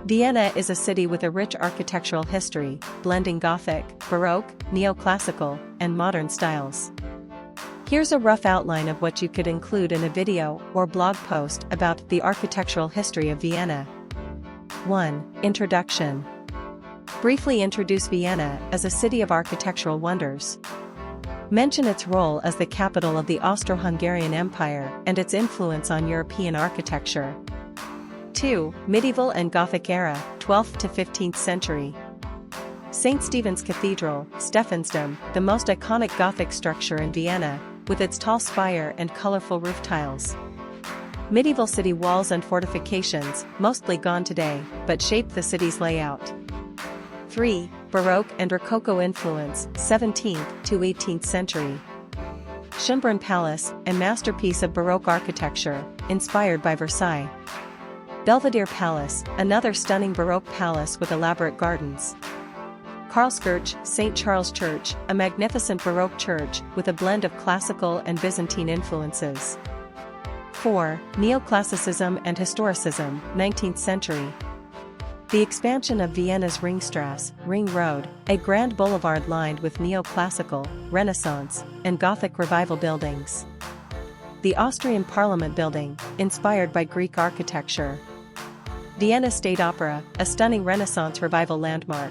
Vienna is a city with a rich architectural history, blending Gothic, Baroque, Neoclassical, and modern styles. Here's a rough outline of what you could include in a video or blog post about the architectural history of Vienna. 1. Introduction. Briefly introduce Vienna as a city of architectural wonders. Mention its role as the capital of the Austro-Hungarian Empire and its influence on European architecture. 2. Medieval and Gothic era, 12th to 15th century. St. Stephen's Cathedral, Stephansdom, the most iconic Gothic structure in Vienna, with its tall spire and colorful roof tiles. Medieval city walls and fortifications, mostly gone today, but shaped the city's layout. 3. Baroque and Rococo influence, 17th to 18th century. Schönbrunn Palace, a masterpiece of Baroque architecture, inspired by Versailles. Belvedere Palace, another stunning Baroque palace with elaborate gardens. Karlskirche, St. Charles Church, a magnificent Baroque church with a blend of classical and Byzantine influences. 4. Neoclassicism and Historicism, 19th century. The expansion of Vienna's Ringstrasse, Ring Road, a grand boulevard lined with neoclassical, Renaissance, and Gothic revival buildings. The Austrian Parliament building, inspired by Greek architecture. Vienna State Opera, a stunning Renaissance revival landmark.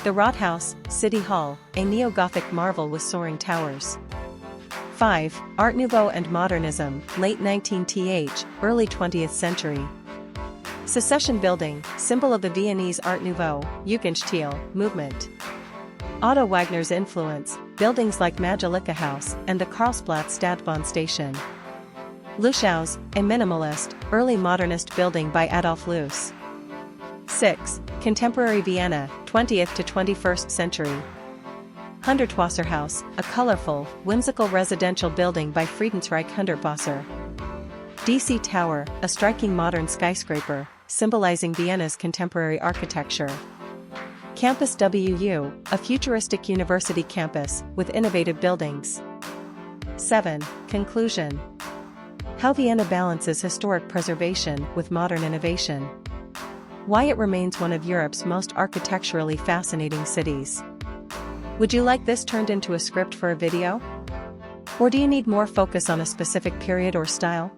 The Rathaus, City Hall, a neo-Gothic marvel with soaring towers. 5. Art Nouveau and Modernism, late 19th, early 20th century. Secession Building, symbol of the Viennese Art Nouveau, Jugendstil movement. Otto Wagner's influence, buildings like Majolika House and the Karlsplatz Stadtbahn station. Leuschhaus, a minimalist, early modernist building by Adolf Loos. 6. Contemporary Vienna, 20th to 21st century. Hundertwasserhaus, a colorful, whimsical residential building by Friedensreich Hundertwasser. DC Tower, a striking modern skyscraper, symbolizing Vienna's contemporary architecture. Campus WU, a futuristic university campus with innovative buildings. 7. Conclusion. How Vienna balances historic preservation with modern innovation. Why it remains one of Europe's most architecturally fascinating cities. Would you like this turned into a script for a video? Or do you need more focus on a specific period or style?